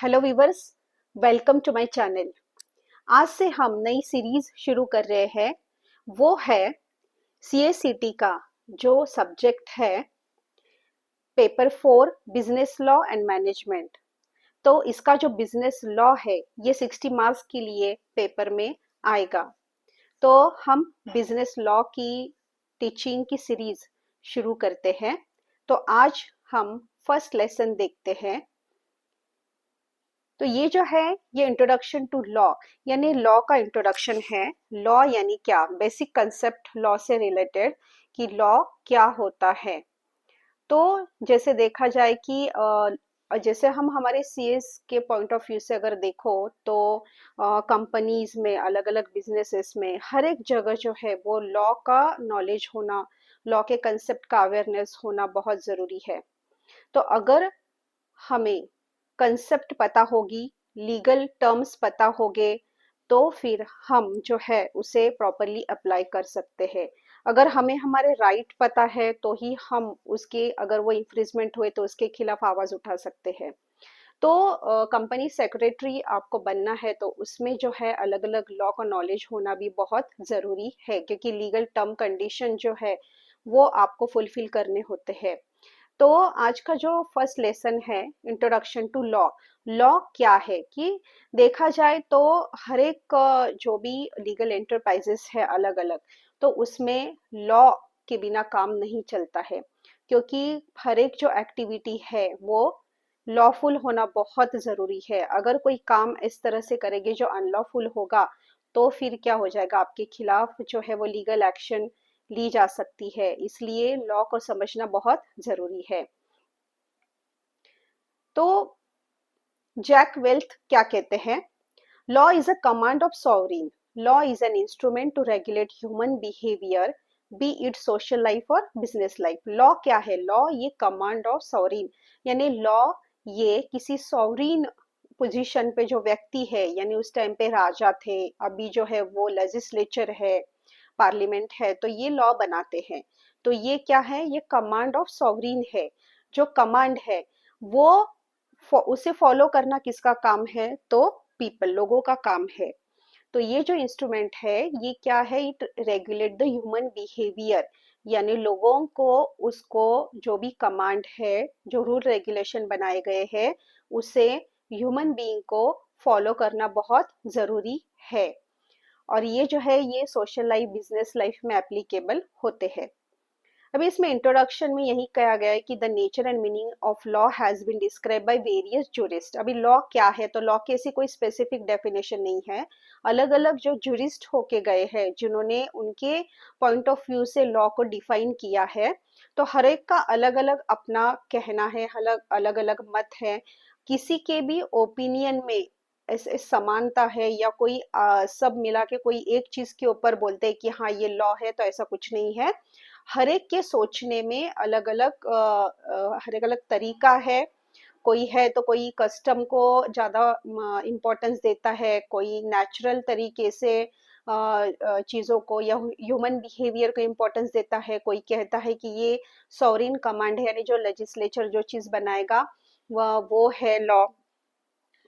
Hello viewers, welcome to my channel. आज से हम नई सीरीज शुरू कर रहे हैं। वो है सीएसीटी का जो सब्जेक्ट है paper 4 business law and management. तो इसका जो बिजनेस लॉ है ये 60 मार्क्स के लिए पेपर में आएगा। तो हम बिजनेस लॉ की टीचिंग की सीरीज शुरू करते हैं। तो आज हम फर्स्ट लेसन देखते हैं। तो ये जो है ये इंट्रोडक्शन टू लॉ यानी लॉ का इंट्रोडक्शन है। लॉ यानी क्या, बेसिक कंसेप्ट लॉ से रिलेटेड कि लॉ क्या होता है। तो जैसे देखा जाए कि जैसे हम हमारे सीएस के पॉइंट ऑफ व्यू से अगर देखो तो कंपनीज में, अलग अलग बिजनेसेस में, हर एक जगह जो है वो लॉ का नॉलेज होना, लॉ के कंसेप्ट का अवेयरनेस होना बहुत जरूरी है। तो अगर हमें कंसेप्ट पता होगी, लीगल टर्म्स पता होंगे, तो फिर हम जो है उसे प्रॉपरली अप्लाई कर सकते हैं। अगर हमें हमारे राइट पता है तो ही हम उसके, अगर वो इंफ्रिजमेंट हुए तो उसके खिलाफ आवाज उठा सकते हैं। तो कंपनी सेक्रेटरी आपको बनना है तो उसमें जो है अलग अलग लॉ का नॉलेज होना भी बहुत जरूरी है, क्योंकि लीगल टर्म कंडीशन जो है वो आपको फुलफिल करने होते हैं। तो आज का जो फर्स्ट लेसन है इंट्रोडक्शन टू लॉ। लॉ क्या है कि देखा जाए तो हर एक जो भी लीगल एंटरप्राइजेस है अलग अलग, तो उसमें लॉ के बिना काम नहीं चलता है। क्योंकि हर एक जो एक्टिविटी है वो लॉफुल होना बहुत जरूरी है। अगर कोई काम इस तरह से करेंगे जो अनलॉफुल होगा तो फिर क्या हो जाएगा, आपके खिलाफ जो है वो लीगल एक्शन ली जा सकती है। इसलिए लॉ को समझना बहुत जरूरी है। तो जैक वेल्थ क्या कहते हैं? Law is a command of sovereign. Law is an instrument to regulate human behaviour, be it social life और बिजनेस लाइफ। लॉ क्या है? लॉ ये कमांड ऑफ सॉवरिन, यानी लॉ ये किसी सॉवरिन पोजीशन पे जो व्यक्ति है, यानी उस टाइम पे राजा थे, अभी जो है वो लेजिस्लेचर है, पार्लियामेंट है, तो ये लॉ बनाते हैं। तो ये क्या है? ये कमांड ऑफ सॉवरिन है। जो कमांड है वो उसे फॉलो करना किसका काम है? तो पीपल, लोगों का काम है। तो ये जो इंस्ट्रूमेंट है ये क्या है? It regulate the human behaviour, यानी लोगों को, उसको जो भी कमांड है, जो रूल रेगुलेशन बनाए गए हैं उसे ह्यूमन बीइंग को फॉलो करना बहुत जरूरी है। और ये जो है ये सोशल लाइफ, बिजनेस लाइफ में एप्लीकेबल होते हैं। अभी इसमें इंट्रोडक्शन में यही कहा गया है कि the nature and meaning of law has been describe by various jurist. अभी लॉ क्या है? तो लॉ की ऐसी कोई स्पेसिफिक डेफिनेशन नहीं है। अलग अलग जो जूरिस्ट होके गए हैं, जिन्होंने उनके पॉइंट ऑफ व्यू से लॉ को डिफाइन किया है, तो हर एक का अलग अलग अपना कहना है, अलग अलग अलग मत है। किसी के भी ओपिनियन में ऐसे समानता है या कोई सब मिला के कोई एक चीज के ऊपर बोलते हैं कि हाँ ये लॉ है, तो ऐसा कुछ नहीं है। हर एक के सोचने में अलग अलग हर एक अलग तरीका है। कोई है तो कोई कस्टम को ज्यादा इम्पोर्टेंस देता है, कोई नेचुरल तरीके से चीजों को या ह्यूमन बिहेवियर को इम्पोर्टेंस देता है, कोई कहता है कि ये सॉवरिन कमांड है, यानी जो लेजिस्लेचर जो चीज बनाएगा वह वो है लॉ।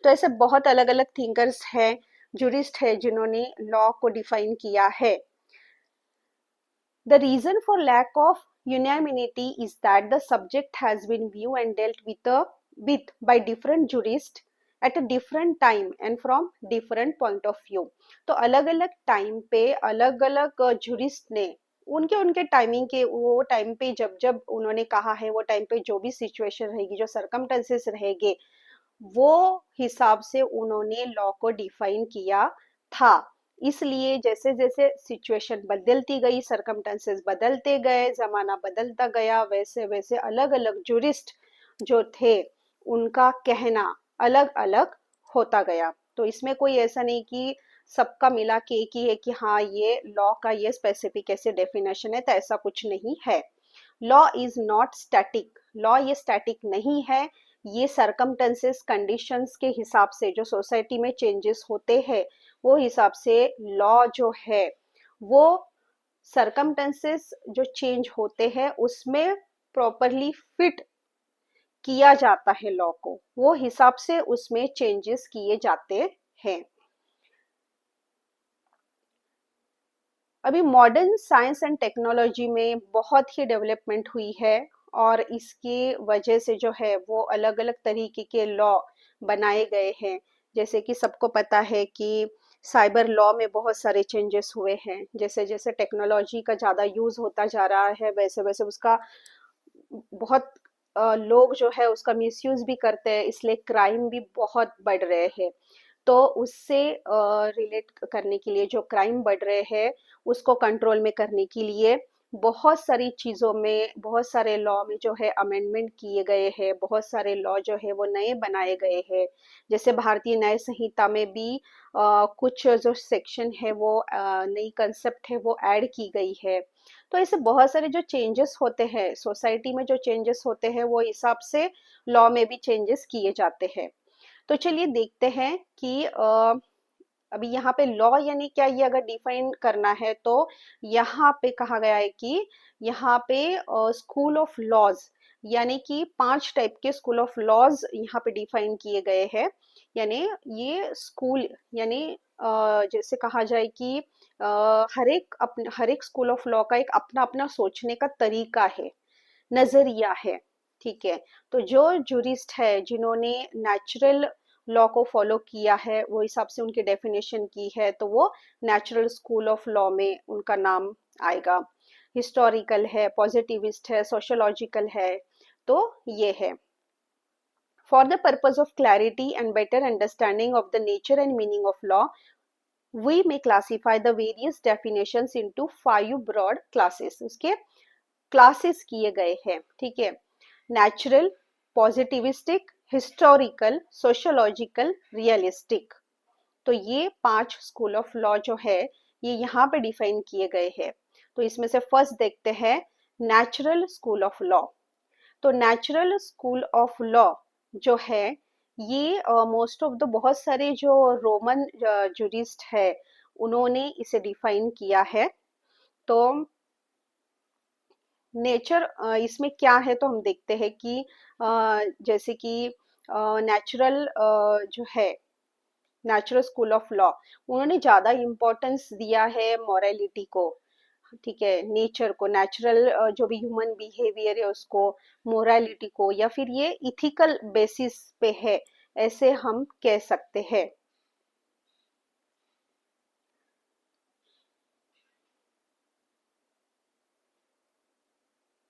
तो ऐसे बहुत अलग अलग थिंकर्स हैं, जुरिस्ट है, जिन्होंने लॉ को डिफाइन किया है। The reason for lack of unanimity is that the subject has been viewed and dealt with by different jurists at a different time and from different point of view. तो अलग अलग time पे अलग अलग jurist ने उनके उनके timing के, वो टाइम पे जब जब उन्होंने कहा है, वो टाइम पे जो भी सिचुएशन रहेगी, जो सरकमटेंसेस रहेंगे, वो हिसाब से उन्होंने लॉ को डिफाइन किया था। इसलिए जैसे जैसे सिचुएशन बदलती गई, सरकमटेंसेस बदलते गए, जमाना बदलता गया, वैसे वैसे अलग अलग जूरिस्ट जो थे उनका कहना अलग अलग होता गया। तो इसमें कोई ऐसा नहीं कि सबका मिला के एक ही है कि हाँ ये लॉ का ये स्पेसिफिक ऐसे डेफिनेशन है, तो ऐसा कुछ नहीं है। Law is not static. Law ये स्टैटिक नहीं है। ये सरकमटेंसेस, कंडीशंस के हिसाब से जो सोसाइटी में चेंजेस होते हैं वो हिसाब से लॉ जो है वो सरकमटेंसेस जो चेंज होते हैं उसमें प्रॉपरली फिट किया जाता है लॉ को, वो हिसाब से उसमें चेंजेस किए जाते हैं। अभी मॉडर्न साइंस एंड टेक्नोलॉजी में बहुत ही डेवलपमेंट हुई है, और इसकी वजह से जो है वो अलग अलग तरीके के लॉ बनाए गए हैं। जैसे कि सबको पता है कि साइबर लॉ में बहुत सारे चेंजेस हुए हैं। जैसे जैसे टेक्नोलॉजी का ज़्यादा यूज़ होता जा रहा है, वैसे वैसे उसका बहुत लोग जो है उसका मिसयूज भी करते हैं, इसलिए क्राइम भी बहुत बढ़ रहे हैं। तो उससे रिलेट करने के लिए, जो क्राइम बढ़ रहे हैं उसको कंट्रोल में करने के लिए बहुत सारी चीज़ों में, बहुत सारे लॉ में जो है अमेंडमेंट किए गए हैं, बहुत सारे लॉ जो है वो नए बनाए गए हैं। जैसे भारतीय न्याय संहिता में भी कुछ जो सेक्शन है वो नई कंसेप्ट है वो ऐड की गई है। तो ऐसे बहुत सारे जो चेंजेस होते हैं सोसाइटी में, जो चेंजेस होते हैं वो हिसाब से लॉ में भी चेंजेस किए जाते हैं। तो चलिए देखते हैं कि अभी यहाँ पे लॉ यानी क्या, ये अगर डिफाइन करना है तो यहाँ पे कहा गया है कि यहाँ पे स्कूल ऑफ लॉज, यानी कि 5 टाइप के स्कूल ऑफ लॉज यहाँ पे डिफाइन किए गए हैं। यानी ये स्कूल, यानी जैसे कहा जाए कि हर एक स्कूल ऑफ लॉ का एक अपना अपना सोचने का तरीका है, नजरिया है। ठीक है, तो जो जूरिस्ट है जिन्होंने नेचुरल लॉ को फॉलो किया है, वो हिसाब से उनकी डेफिनेशन की है, तो वो नेचुरल स्कूल ऑफ लॉ में उनका नाम आएगा। हिस्टोरिकल है, पॉजिटिविस्ट है, सोशोलॉजिकल है, तो ये है। For the purpose of clarity and better understanding of the nature and meaning of law, we may classify the various definitions into 5 broad classes। उसके क्लासेस किए गए हैं, ठीक है। Natural, positivistic, historical, sociological, realistic. तो ये 5 स्कूल ऑफ लॉ जो है ये यहाँ पे डिफाइन किए गए हैं। तो इसमें से फर्स्ट देखते हैं नेचुरल स्कूल ऑफ लॉ। तो नेचुरल स्कूल ऑफ लॉ जो है ये मोस्ट ऑफ द बहुत सारे जो रोमन जूरिस्ट है उन्होंने इसे डिफाइन किया है। तो नेचर इसमें क्या है, तो हम देखते हैं कि जैसे कि नेचुरल जो है नेचुरल स्कूल ऑफ लॉ, उन्होंने ज्यादा इम्पोर्टेंस दिया है मोरालिटी को। ठीक है, नेचर को, नेचुरल जो भी ह्यूमन बिहेवियर है उसको, मोरालिटी को, या फिर ये इथिकल बेसिस पे है, ऐसे हम कह सकते हैं।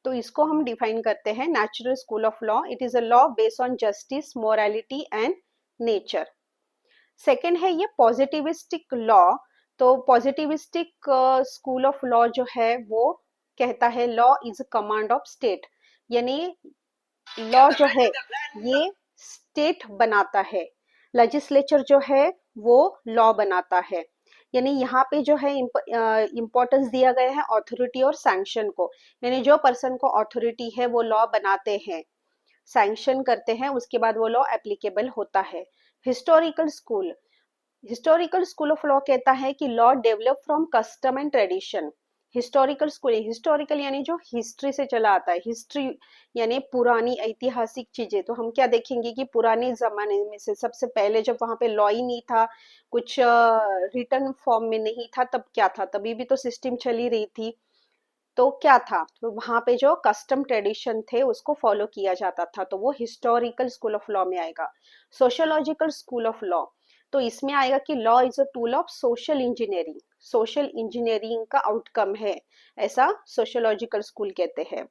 तो इसको हम डिफाइन करते हैं natural school of law. It is a law based on justice, morality and nature. Second है ये पॉजिटिविस्टिक लॉ। तो पॉजिटिविस्टिक स्कूल ऑफ लॉ जो है वो कहता है law is command of state, यानी लॉ जो है ये स्टेट बनाता है, लेजिस्लेचर जो है वो लॉ बनाता है। यानी यहाँ पे जो है इम्पोर्टेंस दिया गया है अथॉरिटी और सैंक्शन को। यानी जो पर्सन को अथॉरिटी है वो लॉ बनाते हैं, सैंक्शन करते हैं, उसके बाद वो लॉ एप्लीकेबल होता है। Historical school, historical school of law कहता है कि law develop from custom and tradition. Historical school, historical यानी जो हिस्ट्री से चला आता है, हिस्ट्री यानी पुरानी ऐतिहासिक चीजें। तो हम क्या देखेंगे कि पुराने जमाने में से सबसे पहले जब वहां पे लॉ ही नहीं था, कुछ रिटर्न फॉर्म में नहीं था, तब क्या था, तभी भी तो सिस्टम चली रही थी। तो क्या था, तो वहां पे जो कस्टम ट्रेडिशन थे उसको फॉलो किया जाता था, तो वो हिस्टोरिकल स्कूल ऑफ लॉ में आएगा। सोशियोलॉजिकल स्कूल ऑफ लॉ, तो इसमें आएगा कि law is a tool of social engineering, social engineering का आउटकम है, ऐसा सोशियोलॉजिकल स्कूल कहते हैं।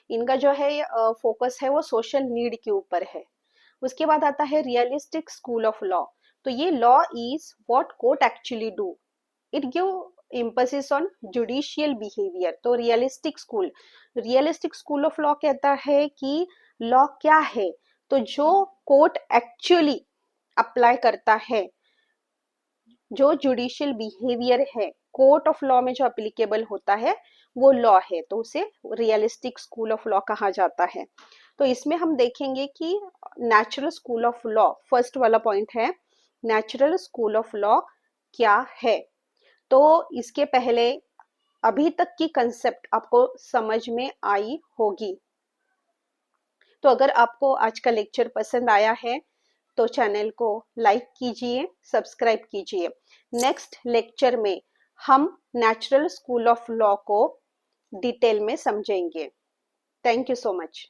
इनका जो है फोकस है वो सोशल नीड के ऊपर है। उसके बाद आता है रियलिस्टिक स्कूल ऑफ लॉ। तो ये law is what court actually do, it give emphasis on judicial behavior। तो रियलिस्टिक स्कूल ऑफ लॉ कहता है कि लॉ क्या है, तो जो कोर्ट एक्चुअली अप्लाई करता है, जो जुडिशियल बिहेवियर है कोर्ट ऑफ लॉ में जो अप्लीकेबल होता है वो लॉ है, तो उसे रियलिस्टिक स्कूल ऑफ लॉ कहा जाता है। तो इसमें हम देखेंगे कि natural school of law, first वाला पॉइंट है नेचुरल स्कूल ऑफ लॉ क्या है। तो इसके पहले अभी तक की कंसेप्ट आपको समझ में आई होगी। तो अगर आपको आज का लेक्चर पसंद आया है तो चैनल को लाइक कीजिए, सब्सक्राइब कीजिए। नेक्स्ट लेक्चर में हम नेचुरल स्कूल ऑफ लॉ को डिटेल में समझेंगे। Thank you so much.